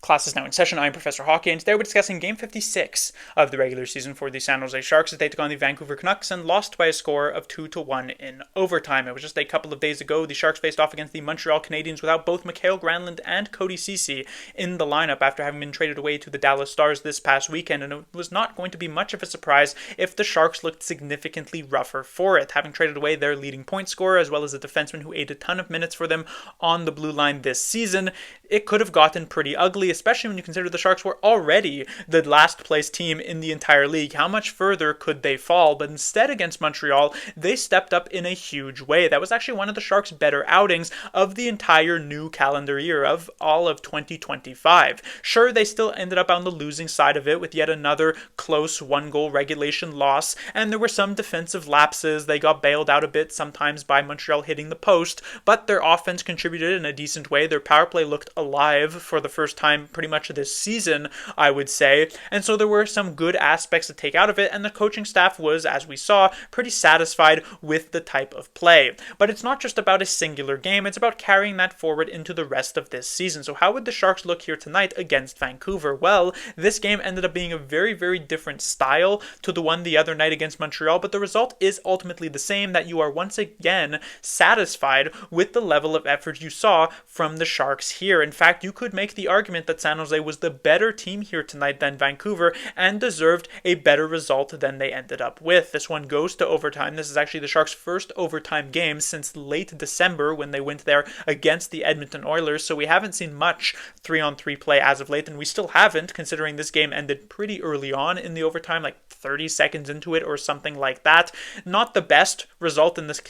Class is now in session. I'm Professor Hockey, and today we're discussing Game 56 of the regular season for the San Jose Sharks as they took on the Vancouver Canucks and lost by a score of 2-1 in overtime. It was just a couple of days ago the Sharks faced off against the Montreal Canadiens without both Mikael Granlund and Cody Ceci in the lineup after having been traded away to the Dallas Stars this past weekend, and it was not going to be much of a surprise if the Sharks looked significantly rougher for it, having traded away their leading point scorer as well as a defenseman who ate a ton of minutes for them on the blue line this season. It could have gotten pretty ugly, especially when you consider the Sharks were already the last place team in the entire league. How much further could they fall? But instead, against Montreal, they stepped up in a huge way. That was actually one of the Sharks' better outings of the entire new calendar year, of all of 2025. Sure, they still ended up on the losing side of it with yet another close one-goal regulation loss, and there were some defensive lapses. They got bailed out a bit sometimes by Montreal hitting the post, but their offense contributed in a decent way. Their power play looked alive for the first time pretty much this season, I would say, and so there were some good aspects to take out of it, and the coaching staff was, as we saw, pretty satisfied with the type of play. But it's not just about a singular game, it's about carrying that forward into the rest of this season. So how would the Sharks look here tonight against Vancouver? Well, this game ended up being a very, very different style to the one the other night against Montreal, but the result is ultimately the same, that you are once again satisfied with the level of effort you saw from the Sharks here. In fact, you could make the argument that San Jose was the better team here tonight than Vancouver and deserved a better result than they ended up with. This one goes to overtime. This is actually the Sharks' first overtime game since late December when they went there against the Edmonton Oilers, so we haven't seen much 3-on-3 play as of late, and we still haven't, considering this game ended pretty early on in the overtime, like 30 seconds into it or something like that. Not the best result in this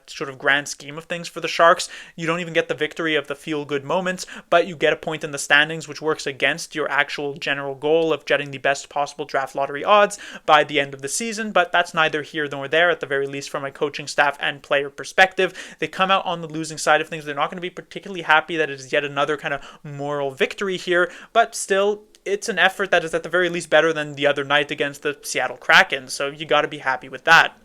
sort of grand scheme of things for the Sharks. You don't even get the victory of the feel-good moments, but you get a point in the standings, which works against your actual general goal of getting the best possible draft lottery odds by the end of the season, but that's neither here nor there, at the very least from a coaching staff and player perspective. They come out on the losing side of things. They're not going to be particularly happy that it is yet another kind of moral victory here, but still, it's an effort that is at the very least better than the other night against the Seattle Kraken, so you got to be happy with that.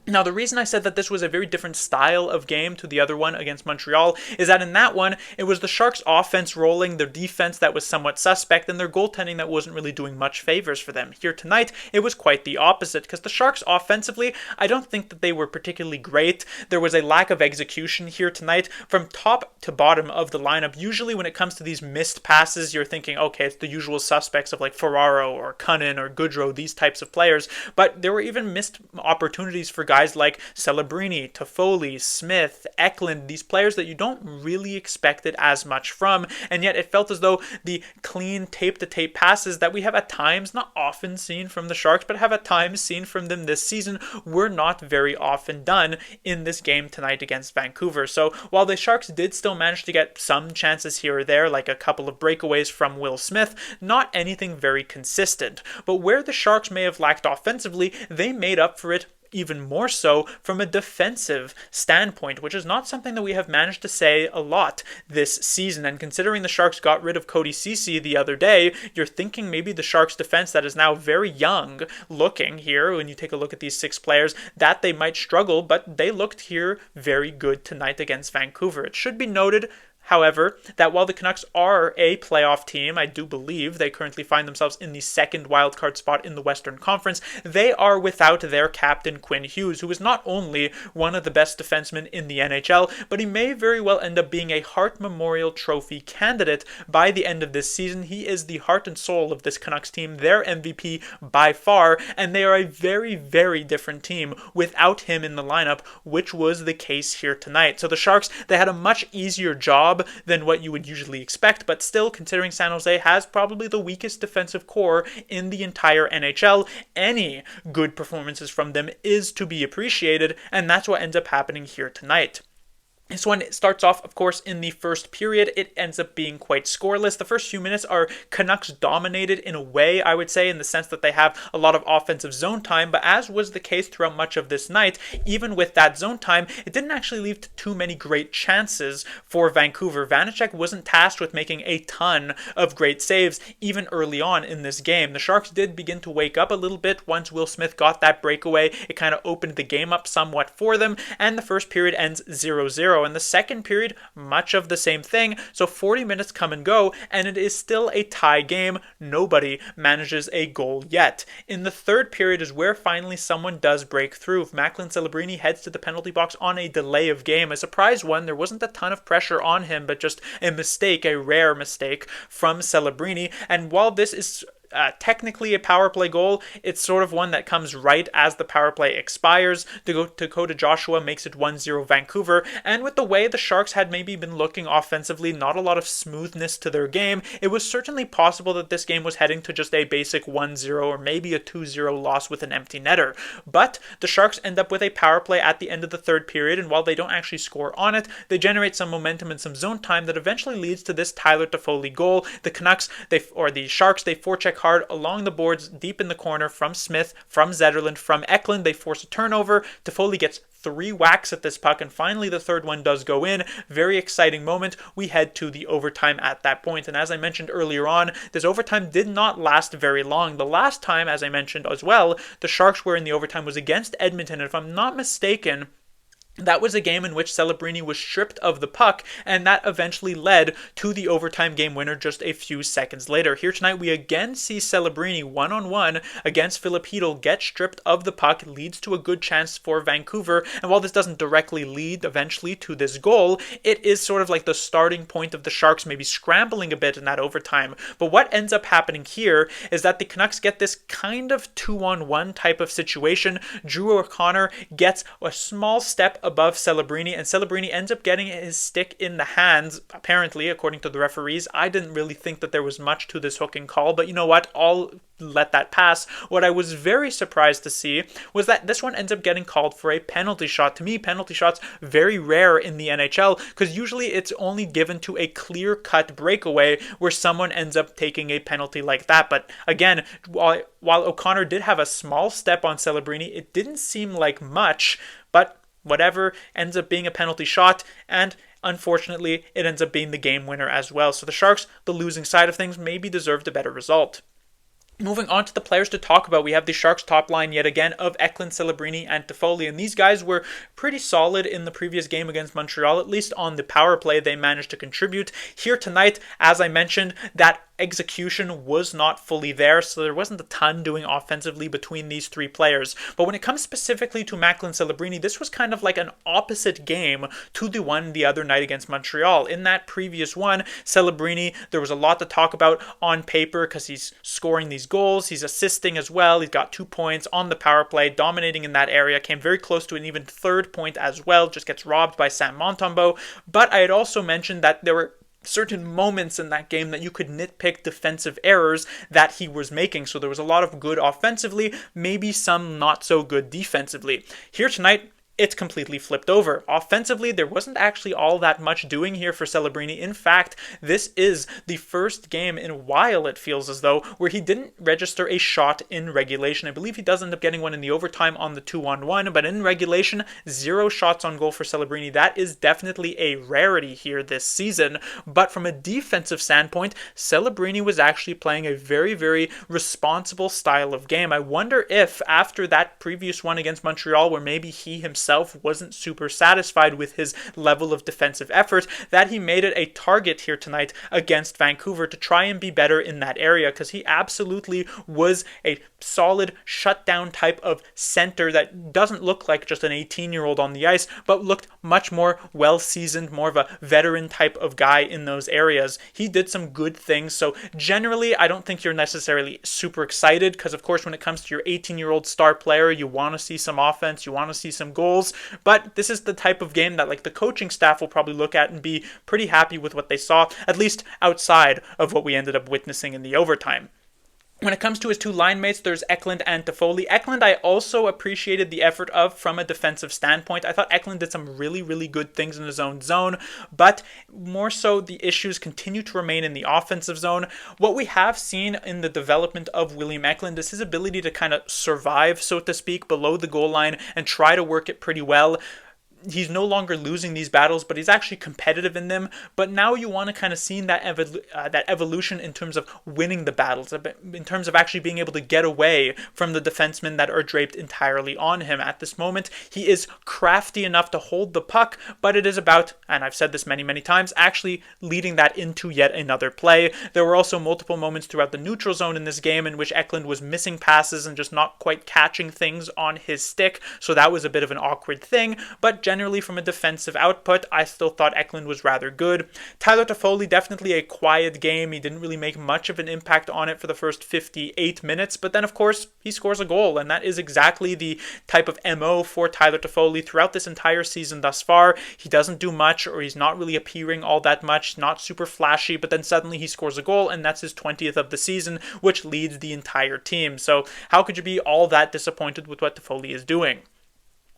Now, the reason I said that this was a very different style of game to the other one against Montreal is that in that one, it was the Sharks' offense rolling, their defense that was somewhat suspect, and their goaltending that wasn't really doing much favors for them. Here tonight, it was quite the opposite, because the Sharks offensively, I don't think that they were particularly great. There was a lack of execution here tonight from top to bottom of the lineup. Usually when it comes to these missed passes, you're thinking, okay, it's the usual suspects of like Ferraro or Cunnin or Goodrow, these types of players, but there were even missed opportunities for guys like Celebrini, Toffoli, Smith, Eklund, these players that you don't really expect it as much from, and yet it felt as though the clean tape-to-tape passes that we have at times, not often seen from the Sharks, but have at times seen from them this season, were not very often done in this game tonight against Vancouver. So while the Sharks did still manage to get some chances here or there, like a couple of breakaways from Will Smith, not anything very consistent. But where the Sharks may have lacked offensively, they made up for it even more so from a defensive standpoint, which is not something that we have managed to say a lot this season. And considering the Sharks got rid of Cody Ceci the other day, you're thinking maybe the Sharks defense that is now very young looking here, when you take a look at these six players, that they might struggle, but they looked here very good tonight against Vancouver. It should be noted, however, that while the Canucks are a playoff team, I do believe they currently find themselves in the second wildcard spot in the Western Conference, they are without their captain Quinn Hughes, who is not only one of the best defensemen in the NHL, but he may very well end up being a Hart Memorial Trophy candidate by the end of this season. He is the heart and soul of this Canucks team, their MVP by far, and they are a very, very different team without him in the lineup, which was the case here tonight. So the Sharks, they had a much easier job than what you would usually expect, but still, considering San Jose has probably the weakest defensive core in the entire NHL, any good performances from them is to be appreciated, and that's what ends up happening here tonight. This one starts off, of course, in the first period. It ends up being quite scoreless. The first few minutes are Canucks dominated in a way, I would say, in the sense that they have a lot of offensive zone time, but as was the case throughout much of this night, even with that zone time, it didn't actually leave too many great chances for Vancouver. Vanacek wasn't tasked with making a ton of great saves, even early on in this game. The Sharks did begin to wake up a little bit once Will Smith got that breakaway. It kind of opened the game up somewhat for them, and the first period ends 0-0. 0. In the second period, much of the same thing. So 40 minutes come and go, and it is still a tie game. Nobody manages a goal yet. In the third period is where finally someone does break through. Macklin Celebrini heads to the penalty box on a delay of game. A surprise one. There wasn't a ton of pressure on him, but just a mistake, a rare mistake from Celebrini. And while this is technically a power play goal, it's sort of one that comes right as the power play expires. Dakota Joshua makes it 1-0 Vancouver, and with the way the Sharks had maybe been looking offensively, not a lot of smoothness to their game, it was certainly possible that this game was heading to just a basic 1-0 or maybe a 2-0 loss with an empty netter. But the Sharks end up with a power play at the end of the third period, and while they don't actually score on it, they generate some momentum and some zone time that eventually leads to this Tyler Toffoli goal. The Canucks, the Sharks, they forecheck hard along the boards deep in the corner from Smith, from Zetterlund, from Eklund. They force a turnover. Toffoli gets 3 whacks at this puck, and finally the third one does go in. Very exciting moment. We head to the overtime at that point, and as I mentioned earlier on, this overtime did not last very long. The last time, as I mentioned as well, the Sharks were in the overtime was against Edmonton, and if I'm not mistaken, that was a game in which Celebrini was stripped of the puck, and that eventually led to the overtime game winner just a few seconds later. Here tonight, we again see Celebrini one-on-one against Filipino get stripped of the puck, leads to a good chance for Vancouver, and while this doesn't directly lead eventually to this goal, it is sort of like the starting point of the Sharks maybe scrambling a bit in that overtime. But what ends up happening here is that the Canucks get this kind of 2-on-1 type of situation. Drew O'Connor gets a small step above Celebrini, and Celebrini ends up getting his stick in the hands, apparently, according to the referees. I didn't really think that there was much to this hooking call, but you know what? I'll let that pass. What I was very surprised to see was that this one ends up getting called for a penalty shot. To me, penalty shots very rare in the NHL, because usually it's only given to a clear-cut breakaway where someone ends up taking a penalty like that. But again, while O'Connor did have a small step on Celebrini, it didn't seem like much, but whatever, ends up being a penalty shot, and unfortunately, it ends up being the game winner as well. So the Sharks, the losing side of things, maybe deserved a better result. Moving on to the players to talk about, we have the Sharks top line yet again of Eklund, Celebrini, and Toffoli, and these guys were pretty solid in the previous game against Montreal. At least on the power play, they managed to contribute. Here tonight, as I mentioned, that execution was not fully there, so there wasn't a ton doing offensively between these three players. But when it comes specifically to Macklin Celebrini, this was kind of like an opposite game to the one the other night against Montreal. In that previous one, Celebrini, there was a lot to talk about on paper because he's scoring these goals, he's assisting as well, he's got 2 points on the power play, dominating in that area, came very close to an even third point as well, just gets robbed by Sam Montembeault. But I had also mentioned that there were certain moments in that game that you could nitpick defensive errors that he was making. So there was a lot of good offensively, maybe some not so good defensively. Here tonight, it's completely flipped over. Offensively, there wasn't actually all that much doing here for Celebrini. In fact, this is the first game in a while, it feels as though, where he didn't register a shot in regulation. I believe he does end up getting one in the overtime on the 2-on-1, but in regulation, 0 shots on goal for Celebrini. That is definitely a rarity here this season. But from a defensive standpoint, Celebrini was actually playing a very, very responsible style of game. I wonder if after that previous one against Montreal, where maybe he himself wasn't super satisfied with his level of defensive effort, that he made it a target here tonight against Vancouver to try and be better in that area, because he absolutely was a solid shutdown type of center that doesn't look like just an 18-year-old on the ice, but looked much more well-seasoned, more of a veteran type of guy in those areas. He did some good things, so generally I don't think you're necessarily super excited, because of course when it comes to your 18-year-old star player, you want to see some offense, you want to see some goals, but this is the type of game that like the coaching staff will probably look at and be pretty happy with what they saw, at least outside of what we ended up witnessing in the overtime. When it comes to his two line mates, there's Eklund and Toffoli. Eklund I also appreciated the effort of from a defensive standpoint. I thought Eklund did some really, really good things in his own zone, but more so the issues continue to remain in the offensive zone. What we have seen in the development of William Eklund is his ability to kind of survive, so to speak, below the goal line and try to work it pretty well. he's no longer losing these battles, but he's actually competitive in them. But now you want to kind of see that evolution in terms of winning the battles, in terms of actually being able to get away from the defensemen that are draped entirely on him. At this moment, he is crafty enough to hold the puck, but it is about, and I've said this many, many times, actually leading that into yet another play. There were also multiple moments throughout the neutral zone in this game in which Eklund was missing passes and just not quite catching things on his stick, so that was a bit of an awkward thing, but generally from a defensive output, I still thought Eklund was rather good. Tyler Toffoli, definitely a quiet game. He didn't really make much of an impact on it for the first 58 minutes, but then of course he scores a goal, and that is exactly the type of MO for Tyler Toffoli throughout this entire season thus far. He doesn't do much, or he's not really appearing all that much, not super flashy, but then suddenly he scores a goal, and that's his 20th of the season, which leads the entire team. So how could you be all that disappointed with what Toffoli is doing?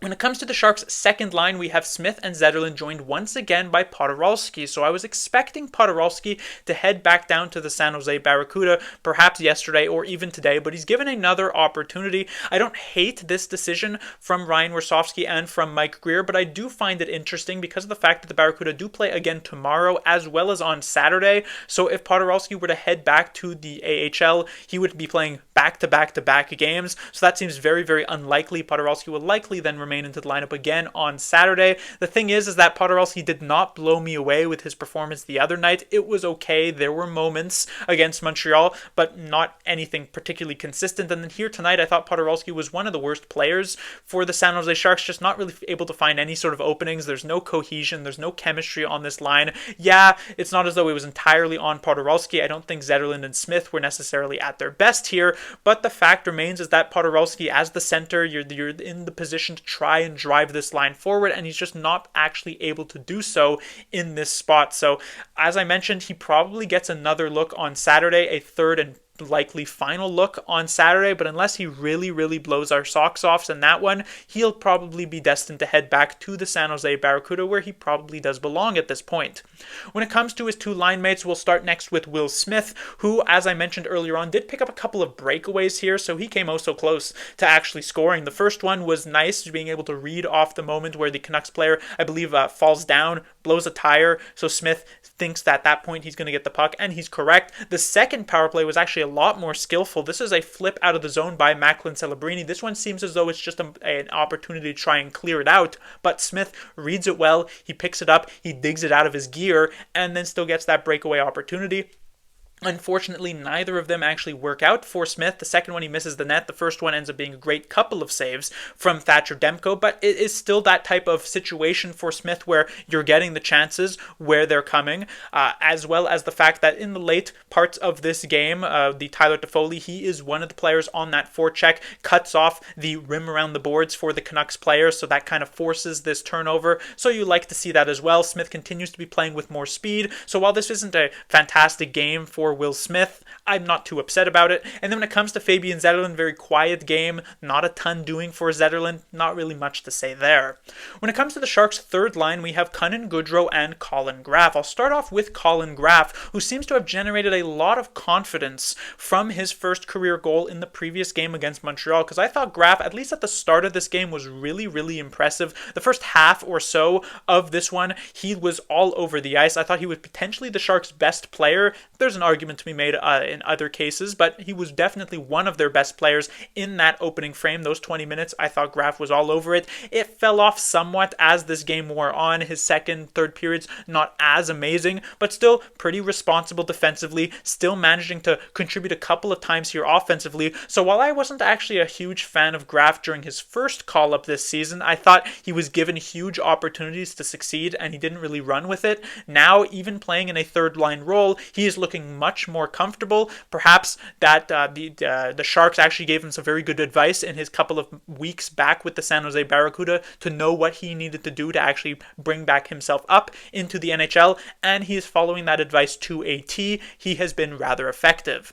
When it comes to the Sharks' second line, we have Smith and Zetterlund joined once again by Podorowski. So I was expecting Podorowski to head back down to the San Jose Barracuda, perhaps yesterday or even today, but he's given another opportunity. I don't hate this decision from Ryan Warsofsky and from Mike Greer, but I do find it interesting because of the fact that the Barracuda do play again tomorrow as well as on Saturday. So if Podorowski were to head back to the AHL, he would be playing back-to-back-to-back games. So that seems very, very unlikely. Podorowski will likely then remain into the lineup again on Saturday. The thing is that Podorowski did not blow me away with his performance the other night. It was okay. There were moments against Montreal, but not anything particularly consistent. And then here tonight, I thought Podorowski was one of the worst players for the San Jose Sharks, just not really able to find any sort of openings. There's no cohesion. There's no chemistry on this line. Yeah, it's not as though it was entirely on Podorowski. I don't think Zetterlund and Smith were necessarily at their best here, but the fact remains is that Podorowski, as the center, you're in the position to try and drive this line forward, and he's just not actually able to do so in this spot. So as I mentioned, he probably gets another look on Saturday, a third and likely final look on Saturday, but unless he really, really blows our socks off in that one, he'll probably be destined to head back to the San Jose Barracuda, where he probably does belong at this point. When it comes to his two line mates, we'll start next with Will Smith, who, as I mentioned earlier on, did pick up a couple of breakaways here, so he came oh so close to actually scoring. The first one was nice, being able to read off the moment where the Canucks player, I believe, falls down, blows a tire, so Smith thinks that at that point he's going to get the puck, and he's correct. The second power play was actually a lot more skillful. This is a flip out of the zone by Macklin Celebrini. This one seems as though it's just an opportunity to try and clear it out, but Smith reads it well, he picks it up, he digs it out of his gear, and then still gets that breakaway opportunity. Unfortunately, neither of them actually work out for Smith. The second one, he misses the net. The first one ends up being a great couple of saves from Thatcher Demko, but it is still that type of situation for Smith where you're getting the chances where they're coming, as well as the fact that in the late parts of this game, the Tyler Toffoli, he is one of the players on that forecheck, cuts off the rim around the boards for the Canucks players, so that kind of forces this turnover. So you like to see that as well. Smith continues to be playing with more speed, so while this isn't a fantastic game for Will Smith, I'm not too upset about it. And then when it comes to Fabian Zetterlund, very quiet game, not a ton doing for Zetterlund, not really much to say there. When it comes to the Sharks' third line, we have Cunnin Goodrow and Colin Graff. I'll start off with Colin Graff, who seems to have generated a lot of confidence from his first career goal in the previous game against Montreal, because I thought Graff, at least at the start of this game, was really, really impressive. The first half or so of this one, he was all over the ice. I thought he was potentially the Sharks' best player. There's an argument to be made in other cases, but he was definitely one of their best players in that opening frame. Those 20 minutes, I thought Graff was all over it. It fell off somewhat as this game wore on. His second, third periods, not as amazing, but still pretty responsible defensively, still managing to contribute a couple of times here offensively. So while I wasn't actually a huge fan of Graff during his first call-up this season, I thought he was given huge opportunities to succeed, and he didn't really run with it. Now, even playing in a third-line role, he is looking much more comfortable. Perhaps that the Sharks actually gave him some very good advice in his couple of weeks back with the San Jose Barracuda to know what he needed to do to actually bring back himself up into the NHL, and he is following that advice to a T. He has been rather effective.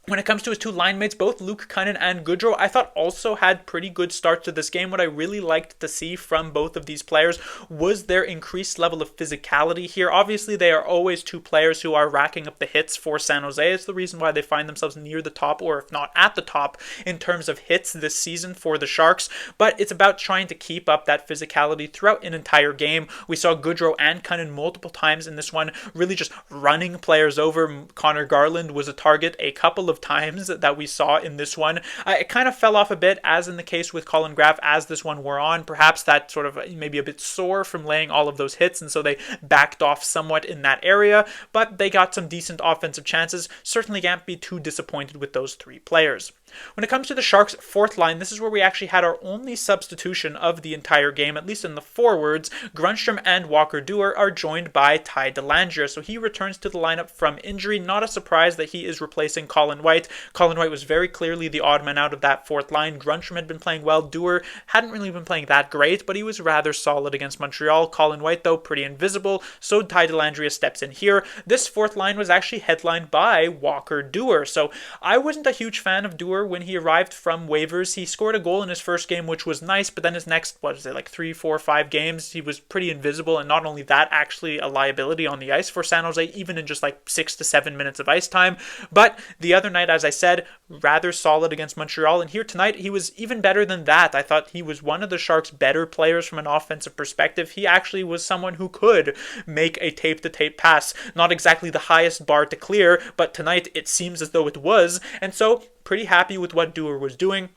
When it comes to his two line mates, both Luke Kunin and Goodrow, I thought also had pretty good starts to this game. What I really liked to see from both of these players was their increased level of physicality here. Obviously, they are always two players who are racking up the hits for San Jose. It's the reason why they find themselves near the top, or if not at the top, in terms of hits this season for the Sharks. But it's about trying to keep up that physicality throughout an entire game. We saw Goodrow and Kunin multiple times in this one, really just running players over. Connor Garland was a target a couple of times that we saw in this one. It kind of fell off a bit, as in the case with Colin Graf, as this one wore on. Perhaps that sort of maybe a bit sore from laying all of those hits, and so they backed off somewhat in that area, but they got some decent offensive chances. Certainly can't be too disappointed with those three players. When it comes to the Sharks' fourth line, this is where we actually had our only substitution of the entire game, at least in the forwards. Grundstrom and Walker Duehr are joined by Ty Dellandrea, so he returns to the lineup from injury. Not a surprise that he is replacing Colin White. Colin White was very clearly the odd man out of that fourth line. Grundstrom had been playing well. Duehr hadn't really been playing that great, but he was rather solid against Montreal. Colin White, though, pretty invisible, so Ty Dellandrea steps in here. This fourth line was actually headlined by Walker Duehr, so I wasn't a huge fan of Duehr when he arrived from waivers. He scored a goal in his first game, which was nice, but then his next, 3, 4, 5 games, he was pretty invisible, and not only that, actually a liability on the ice for San Jose, even in just 6 to 7 minutes of ice time. But the other night, as I said, rather solid against Montreal, and here tonight, he was even better than that. I thought he was one of the Sharks' better players from an offensive perspective. He actually was someone who could make a tape-to-tape pass. Not exactly the highest bar to clear, but tonight it seems as though it was, and so pretty happy with what Duehr was doing.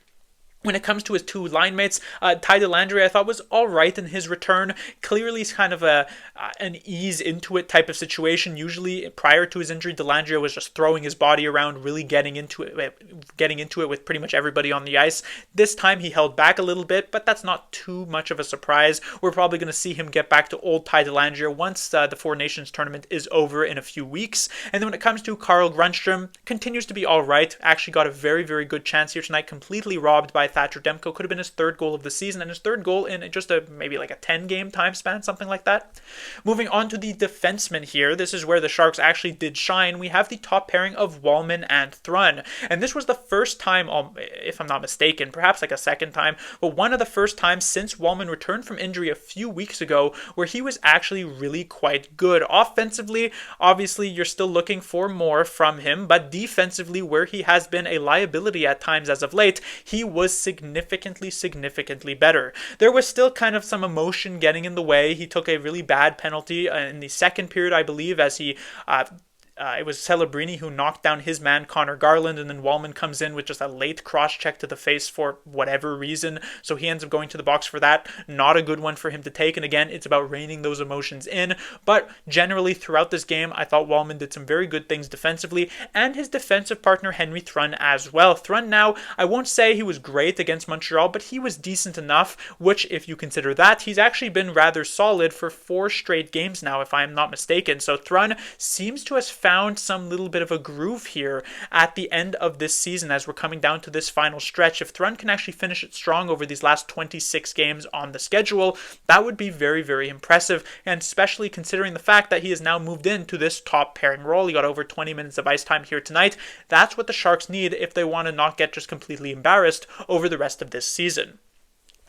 When it comes to his two line mates, Ty Dellandrea I thought was all right in his return. Clearly kind of an ease into it type of situation. Usually prior to his injury, Dellandrea was just throwing his body around, really getting into it with pretty much everybody on the ice. This time he held back a little bit, but that's not too much of a surprise. We're probably going to see him get back to old Ty Dellandrea once the Four Nations tournament is over in a few weeks. And then when it comes to Carl Grundstrom, continues to be all right. Actually got a very, very good chance here tonight, completely robbed by Thatcher Demko. Could have been his third goal of the season, and his third goal in just maybe a 10-game time span, something like that. Moving on to the defensemen here, this is where the Sharks actually did shine. We have the top pairing of Wallman and Thrun, and this was the first time, if I'm not mistaken, perhaps a second time, but one of the first times since Wallman returned from injury a few weeks ago where he was actually really quite good. Offensively, obviously you're still looking for more from him, but defensively, where he has been a liability at times as of late, he was significantly better. There was still kind of some emotion getting in the way. He took a really bad penalty in the second period, I believe, as he it was Celebrini who knocked down his man Connor Garland, and then Wallman comes in with just a late cross check to the face for whatever reason, so he ends up going to the box for that. Not a good one for him to take, and again, it's about reining those emotions in. But generally throughout this game, I thought Wallman did some very good things defensively, and his defensive partner Henry Thrun as well. Thrun now, I won't say he was great against Montreal, but he was decent enough, which if you consider that, he's actually been rather solid for 4 straight games now, if I am not mistaken. So Thrun seems to have found some little bit of a groove here at the end of this season as we're coming down to this final stretch. If Thrun can actually finish it strong over these last 26 games on the schedule, that would be very, very impressive, and especially considering the fact that he has now moved into this top pairing role. He got over 20 minutes of ice time here tonight. That's what the Sharks need if they want to not get just completely embarrassed over the rest of this season.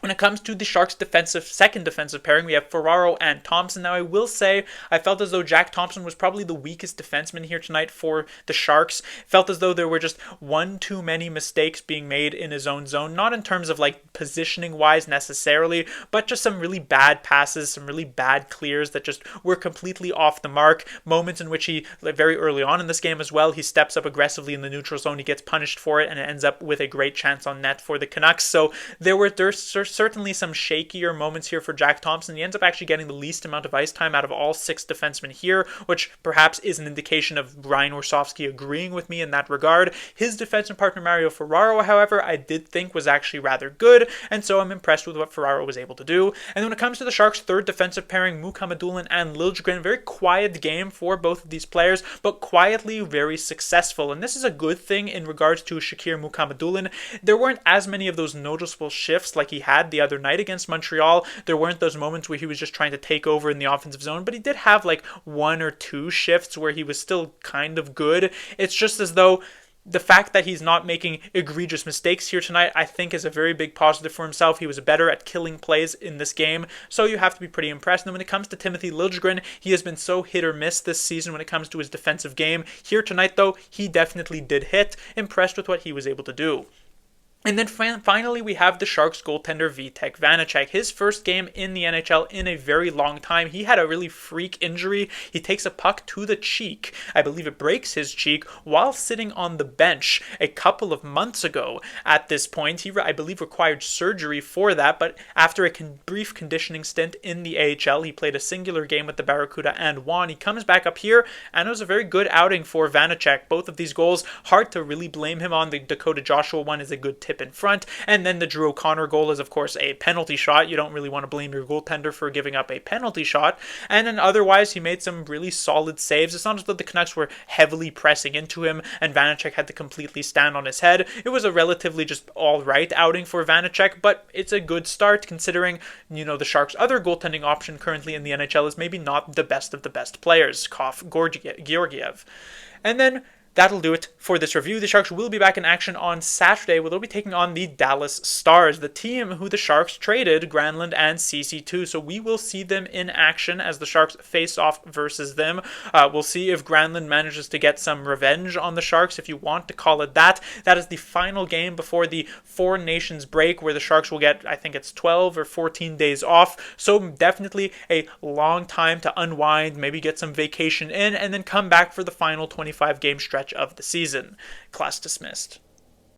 When it comes to the Sharks' second defensive pairing, we have Ferraro and Thompson. Now, I will say, I felt as though Jack Thompson was probably the weakest defenseman here tonight for the Sharks. Felt as though there were just one too many mistakes being made in his own zone. Not in terms of positioning-wise necessarily, but just some really bad passes, some really bad clears that just were completely off the mark. Moments in which he, very early on in this game as well, he steps up aggressively in the neutral zone. He gets punished for it, and it ends up with a great chance on net for the Canucks. So there's certainly some shakier moments here for Jack Thompson. He ends up actually getting the least amount of ice time out of all 6 defensemen here, which perhaps is an indication of Ryan Warsofsky agreeing with me in that regard. His defensive partner Mario Ferraro, however, I did think was actually rather good, and so I'm impressed with what Ferraro was able to do. And when it comes to the Sharks' third defensive pairing, Mukhamadullin and Liljegren, very quiet game for both of these players, but quietly very successful. And this is a good thing in regards to Shakir Mukhamadullin. There weren't as many of those noticeable shifts like he had the other night against Montreal. There weren't those moments where he was just trying to take over in the offensive zone, but he did have 1 or 2 shifts where he was still kind of good. It's just as though the fact that he's not making egregious mistakes here tonight, I think, is a very big positive for himself. He was better at killing plays in this game, so you have to be pretty impressed. And then when it comes to Timothy Liljegren, he has been so hit or miss this season when it comes to his defensive game. Here tonight, though, he definitely did hit. Impressed with what he was able to do. And then finally, we have the Sharks goaltender Vitek Vanacek. His first game in the NHL in a very long time. He had a really freak injury. He takes a puck to the cheek. I believe it breaks his cheek while sitting on the bench a couple of months ago. At this point, he, I believe, required surgery for that, but after a brief conditioning stint in the AHL, he played a singular game with the Barracuda and won. He comes back up here, and it was a very good outing for Vanacek. Both of these goals, hard to really blame him on. The Dakota Joshua one is a good tip in front, and then the Drew O'Connor goal is, of course, a penalty shot. You don't really want to blame your goaltender for giving up a penalty shot. And then otherwise, he made some really solid saves. It's not as though the Canucks were heavily pressing into him and Vanacek had to completely stand on his head. It was a relatively just all-right outing for Vanacek, but it's a good start considering, the Sharks' other goaltending option currently in the NHL is maybe not the best of the best players, cough Georgiev. And then that'll do it for this review. The Sharks will be back in action on Saturday, where they'll be taking on the Dallas Stars, the team who the Sharks traded Granlund and CC2. So we will see them in action as the Sharks face off versus them. We'll see if Granlund manages to get some revenge on the Sharks, if you want to call it that. That is the final game before the Four Nations break, where the Sharks will get, I think it's 12 or 14 days off. So definitely a long time to unwind, maybe get some vacation in, and then come back for the final 25-game stretch of the season. Class dismissed.